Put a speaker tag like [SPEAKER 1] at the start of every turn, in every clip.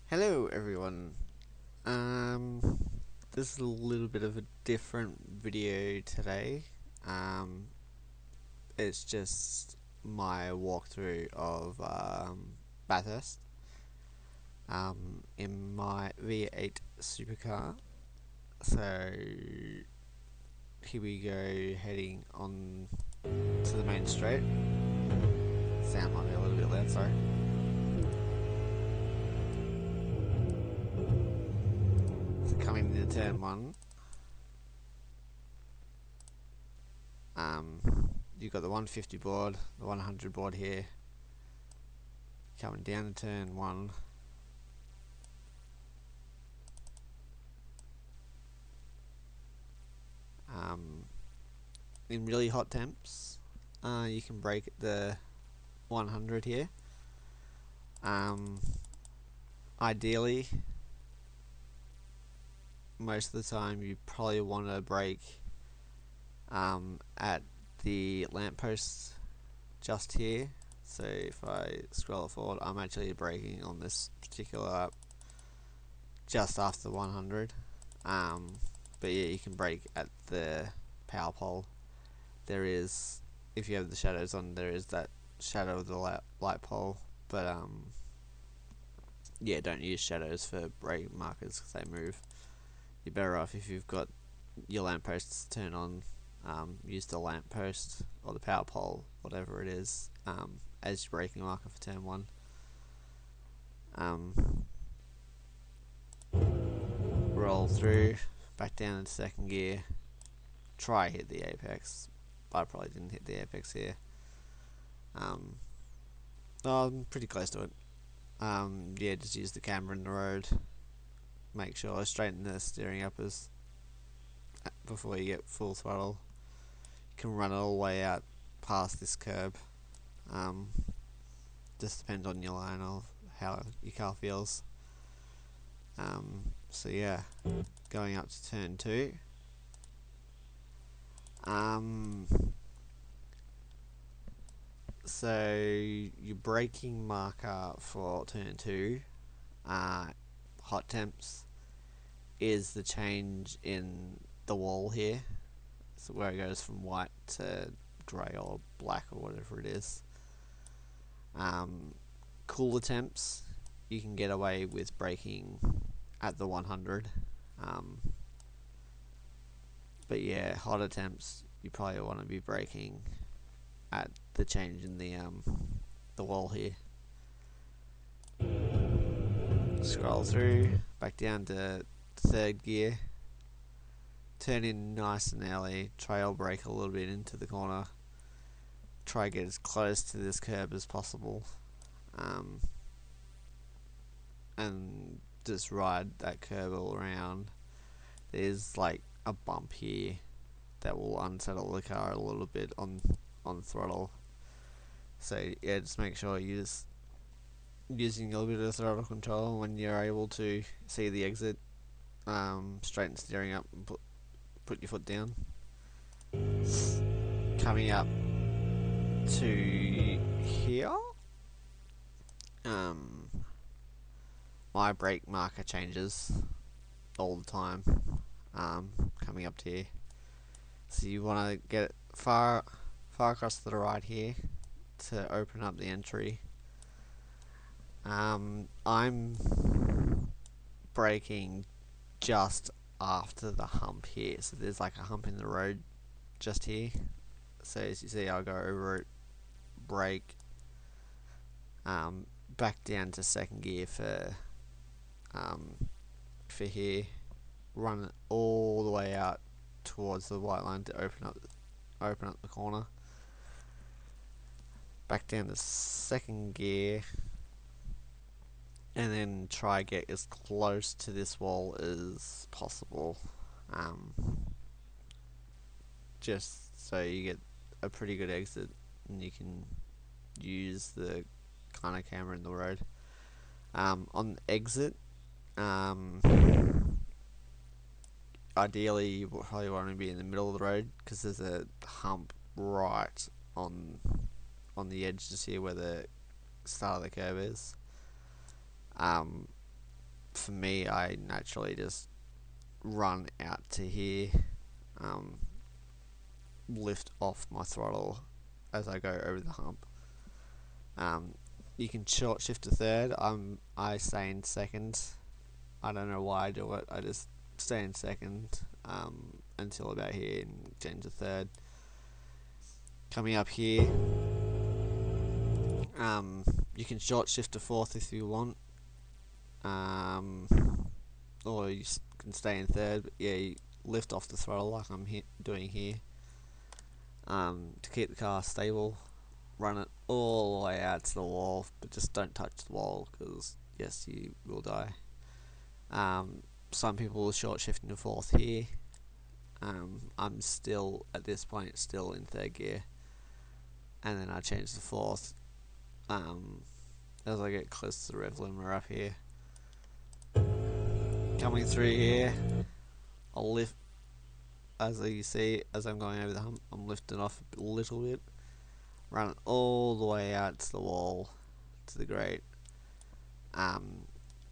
[SPEAKER 1] Hello everyone. This is a little bit of a different video today. Um, it's just my walkthrough of Bathurst in my V8 supercar. So here we go, heading on to the main straight. Sound might be a little bit loud, sorry. Coming into turn 1, you've got the 150 board, the 100 board here. Coming down to turn 1, in really hot temps, you can brake at the 100 here. Ideally, most of the time you probably want to brake at the lamppost just here. So if I scroll it forward, I'm actually braking on this particular lap just after 100. But yeah, you can brake at the power pole. There is, if you have the shadows on, there is that shadow of the light pole, but yeah, don't use shadows for brake markers because they move. You're better off if you've got your lampposts turned on, use the lamppost or the power pole, whatever it is, as your braking marker for turn 1. Roll through, back down into second gear, try hit the apex. I probably didn't hit the apex here. I'm pretty close to it. Yeah, just use the camera in the road. Make sure I straighten the steering up as before you get full throttle. You can run it all the way out past this curb. Just depends on your line or how your car feels. So yeah, going up to turn 2. So your braking marker for turn 2, hot temps, is the change in the wall here. So where it goes from white to grey or black or whatever it is. Cooler temps, you can get away with braking at the 100. But yeah, hotter temps, you probably want to be braking at the change in the wall here. Scroll through, back down to third gear. Turn in nice and early, trail brake a little bit into the corner. Try to get as close to this curb as possible. And just ride that curb all around. There's like a bump here that will unsettle the car a little bit on throttle. So yeah, just make sure you're just using a little bit of throttle control when you're able to see the exit. Straighten steering up and put your foot down. Coming up to here, my brake marker changes all the time. Coming up to here, so you want to get it far across to the right here to open up the entry. I'm braking just after the hump here, so there's like a hump in the road just here. So as you see, I'll go over it, brake, back down to second gear for here, run it all the way out towards the white line to open up the corner. Back down to second gear, and then try get as close to this wall as possible. Just so you get a pretty good exit and you can use the kind of camera in the road. On exit, ideally you probably want to be in the middle of the road because there's a hump right on the edge just here where the start of the curve is. for me, I naturally just run out to here, lift off my throttle as I go over the hump. You can short shift to third. I stay in second. I don't know why I do it. I just stay in second until about here and change to third. Coming up here, you can short shift to fourth if you want, or you can stay in third. But yeah, you lift off the throttle like I'm doing here, to keep the car stable. Run it all the way out to the wall, but just don't touch the wall, because yes, you will die. Some people will short shift into fourth here. I'm still at this point still in third gear, and then I change to fourth as I get close to the rev limiter up here. Coming through here, I'll lift, as you see, as I'm going over the hump, I'm lifting off a little bit, run it all the way out to the wall, to the grate. Now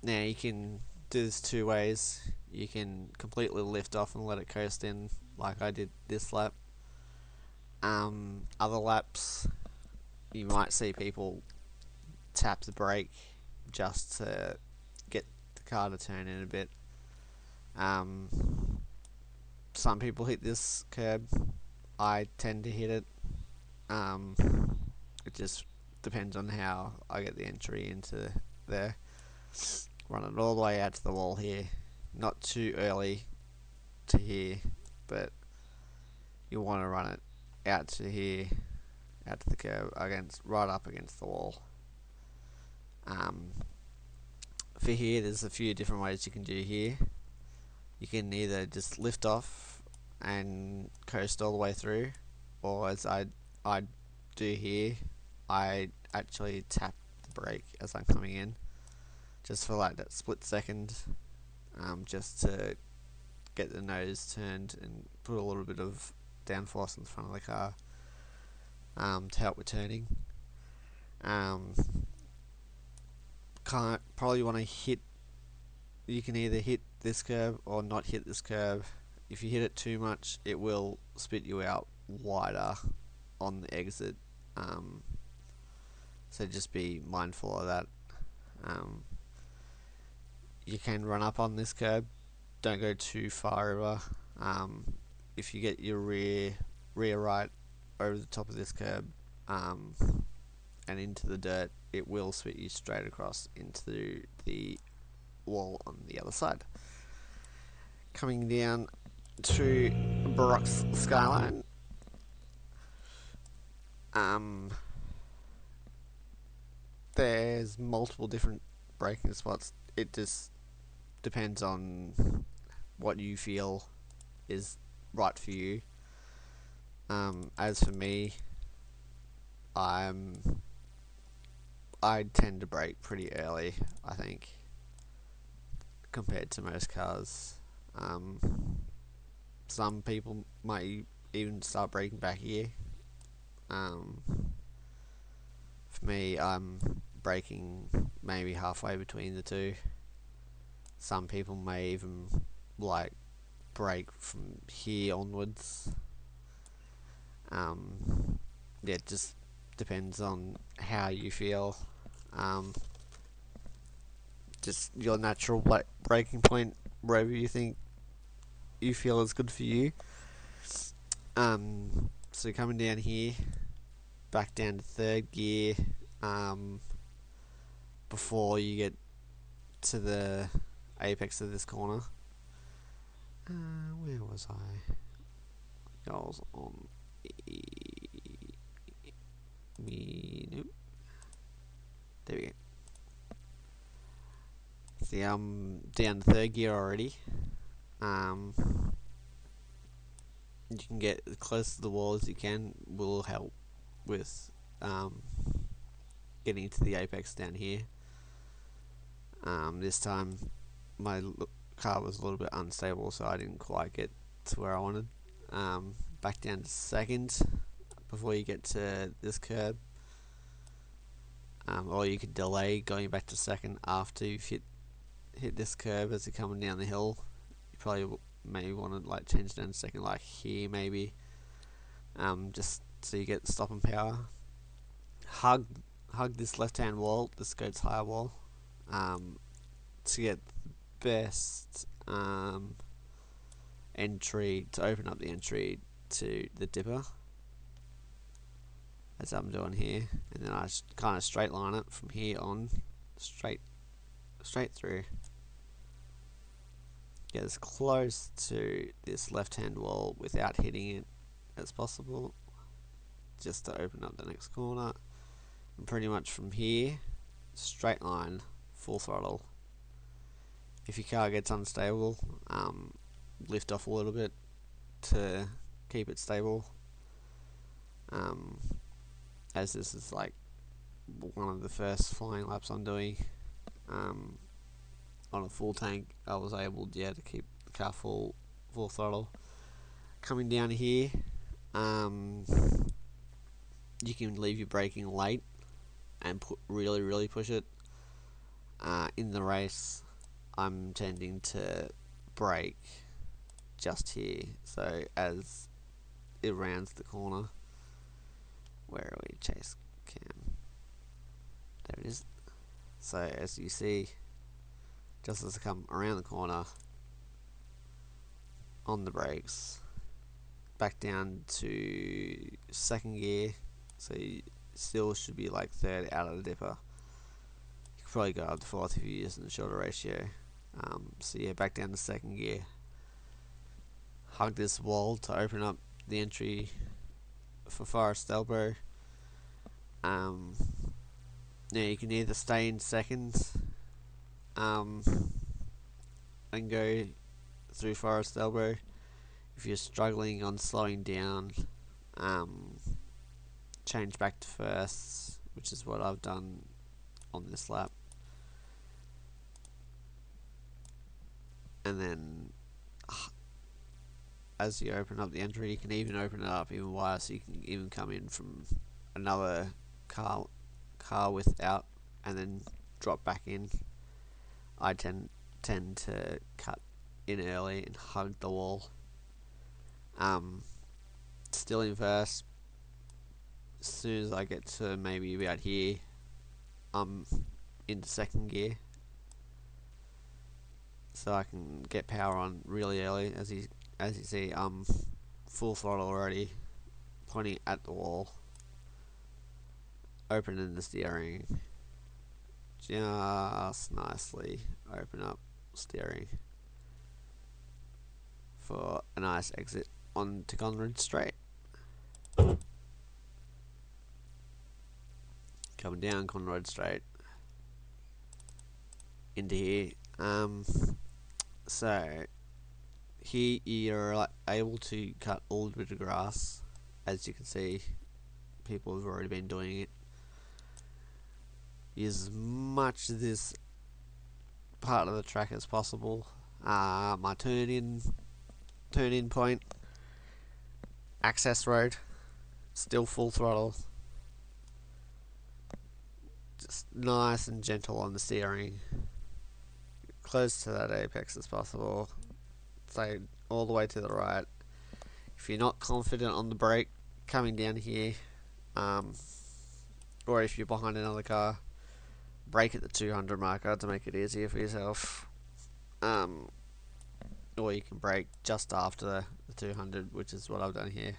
[SPEAKER 1] you can do this two ways. You can completely lift off and let it coast in, like I did this lap. Other laps, you might see people tap the brake just to get the car to turn in a bit. Some people hit this curb. I tend to hit it. It just depends on how I get the entry into there. Run it all the way out to the wall here. Not too early to here, but you want to run it out to here, out to the curb, right up against the wall. For here, there's a few different ways you can do here. You can either just lift off and coast all the way through, or as I do here, I actually tap the brake as I'm coming in, just for like that split second, just to get the nose turned and put a little bit of downforce in the front of the car, to help with turning. Probably want to hit, you can either hit this curve or not hit this curve. If you hit it too much, it will spit you out wider on the exit, so just be mindful of that. You can run up on this curb, don't go too far over. If you get your rear right over the top of this curb, and into the dirt, it will spit you straight across into the wall on the other side. Coming down to Baroque's Skyline, there's multiple different braking spots. It just depends on what you feel is right for you. As for me, I tend to brake pretty early, I think, compared to most cars. Some people might even start braking back here. For me, I'm braking maybe halfway between the two. Some people may even like brake from here onwards. Yeah, it just depends on how you feel. Just your natural braking point, wherever you think you feel is good for you. So coming down here, back down to third gear, before you get to the apex of this corner. Where was I? I was on nope. There we go. See, I'm down to third gear already. You can get as close to the wall as you can. Will help with getting to the apex down here. This time my car was a little bit unstable, so I didn't quite get to where I wanted. Back down to second before you get to this curb, or you could delay going back to second after you've hit hit this curve as you're coming down the hill, you probably maybe want to like change it in a second, like here maybe, just so you get the stopping power. Hug this left hand wall, this goat's higher wall, to get the best entry, to open up the entry to the dipper, as I'm doing here, and then I kind of straight line it from here on, straight through. Get as close to this left hand wall without hitting it as possible, just to open up the next corner. And pretty much from here, straight line, full throttle. If your car gets unstable, lift off a little bit to keep it stable. As this is like one of the first flying laps I'm doing, on a full tank, I was able, to keep the car full throttle. Coming down here, you can leave your braking late and really push it. In the race, I'm tending to brake just here, so as it rounds the corner. Where are we? Chase cam. There it is. So as you see, just as I come around the corner, on the brakes, back down to second gear, so you still should be like third out of the dipper. You could probably go up to fourth if you're using the shorter ratio. So yeah, back down to second gear. Hug this wall to open up the entry for Forest Elbow. Now you can either stay in second, and go through Forest Elbow. If you're struggling on slowing down, change back to first, which is what I've done on this lap. And then as you open up the entry, you can even open it up even wider, so you can even come in from another car without, and then drop back in. I tend to cut in early and hug the wall. Still in first. As soon as I get to maybe about here, I'm into second gear, so I can get power on really early. As you see, I'm full throttle already, pointing at the wall, opening the steering, just nicely open up steering for a nice exit onto Conrad Straight. Coming down Conrad Straight into here. So here you're able to cut a little bit of grass. As you can see, people have already been doing it. Use as much of this part of the track as possible. My turn in point, access road, still full throttle, just nice and gentle on the steering, close to that apex as possible, say all the way to the right. If you're not confident on the brake coming down here, or if you're behind another car, brake at the 200 marker to make it easier for yourself, or you can brake just after the 200, which is what I've done here.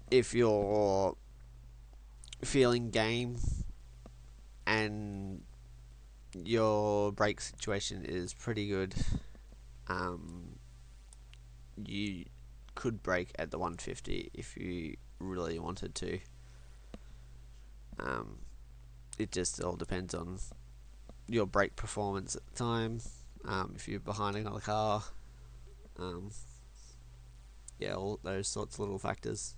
[SPEAKER 1] If you're feeling game and your brake situation is pretty good, you could brake at the 150 if you really wanted to. It just all depends on your brake performance at the time. If you're behind another car, yeah, all those sorts of little factors.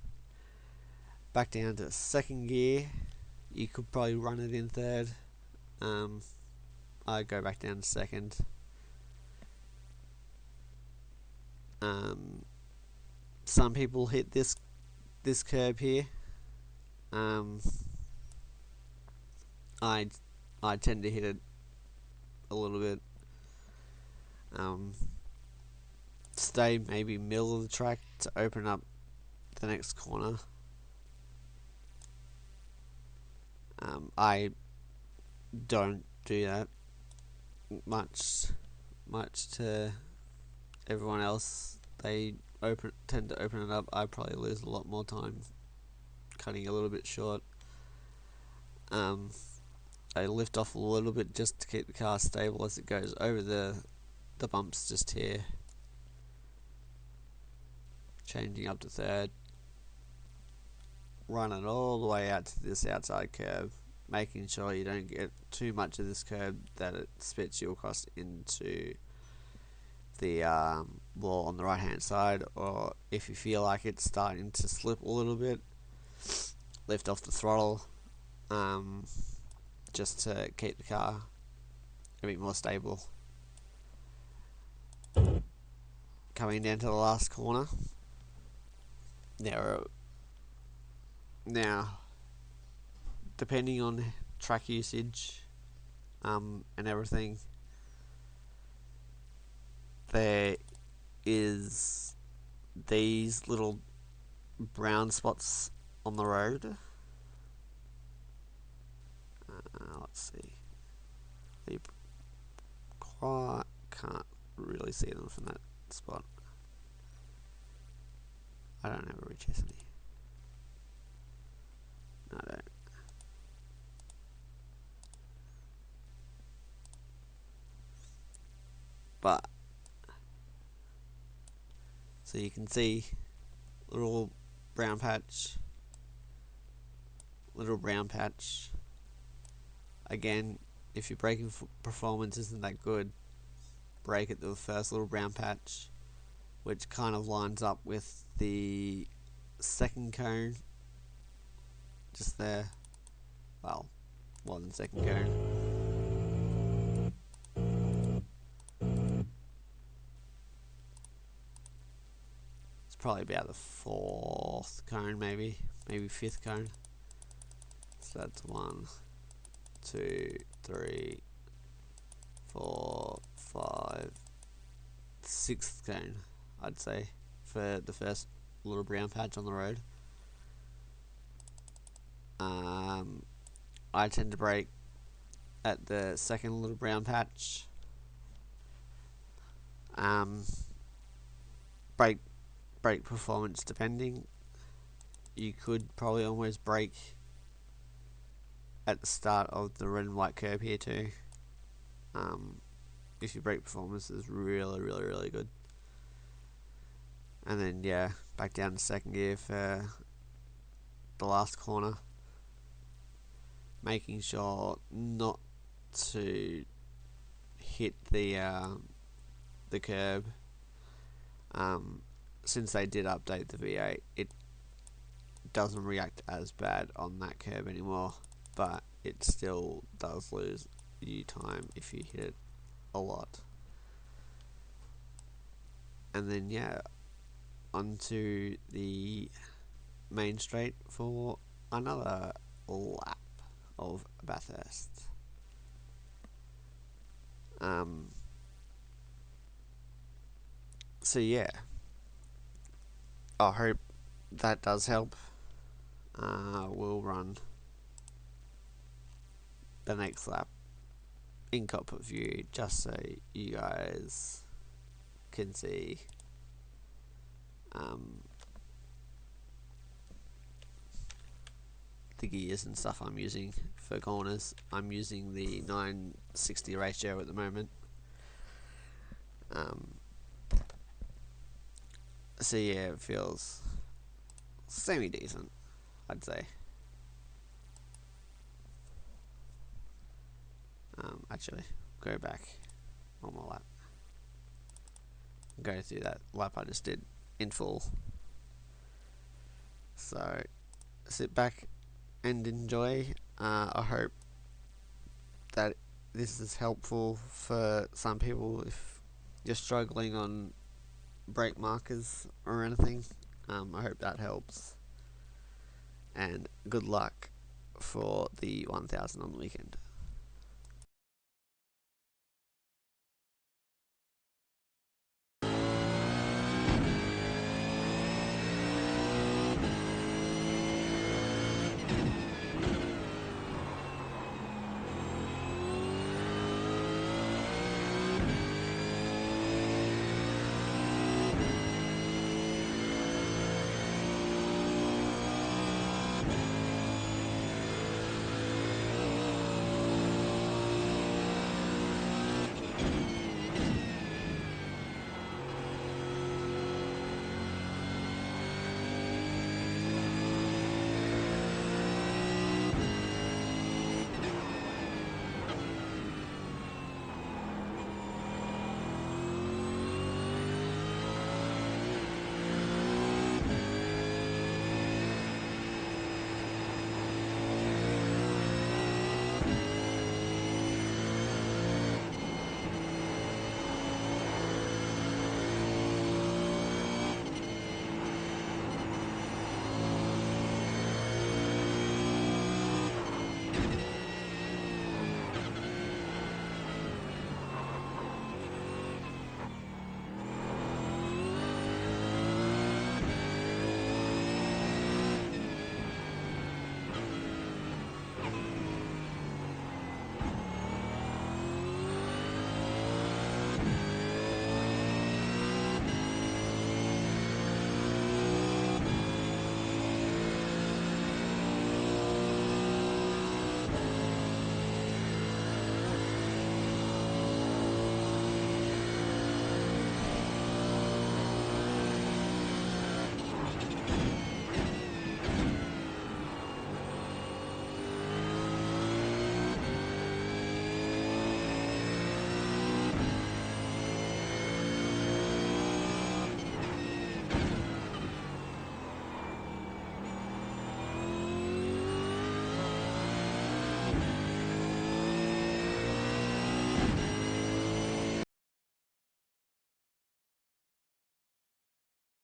[SPEAKER 1] Back down to second gear, you could probably run it in third. I go back down to second. Some people hit this curb here. I tend to hit it a little bit. Stay maybe middle of the track to open up the next corner. I don't do that much to everyone else. They tend to open it up. I probably lose a lot more time cutting a little bit short. I lift off a little bit just to keep the car stable as it goes over the bumps just here. Changing up to third. Run it all the way out to this outside curb, making sure you don't get too much of this curb that it spits you across into the wall on the right hand side, or if you feel like it's starting to slip a little bit, lift off the throttle just to keep the car a bit more stable. Coming down to the last corner. Now, depending on track usage and everything, there is these little brown spots on the road. Let's see. You can't really see them from that spot. I don't have a reach any. No, I don't. But so you can see little brown patch. Again, if your braking performance isn't that good, brake at the first little brown patch, which kind of lines up with the second cone just there. Well, more than second cone. It's probably about the fourth cone, maybe fifth cone. So that's 1, 2, 3, 4, 5, sixth cone, I'd say, for the first little brown patch on the road. I tend to brake at the second little brown patch. Brake performance depending. You could probably almost brake at the start of the red and white curb here too. If your brake performance is really good. And then yeah, back down to second gear for the last corner. Making sure not to hit the curb. Since they did update the V8, it doesn't react as bad on that curb anymore, but it still does lose you time if you hit it a lot. And then yeah, onto the main straight for another lap of Bathurst. So yeah, I hope that does help. We'll run the next lap in cockpit view just so you guys can see the gears and stuff I'm using for corners. I'm using the 960 ratio at the moment. So yeah, it feels semi-decent, I'd say. Actually, go back one more lap. Go through that lap I just did in full. So, sit back and enjoy. I hope that this is helpful for some people if you're struggling on brake markers or anything. I hope that helps. And good luck for the 1000 on the weekend.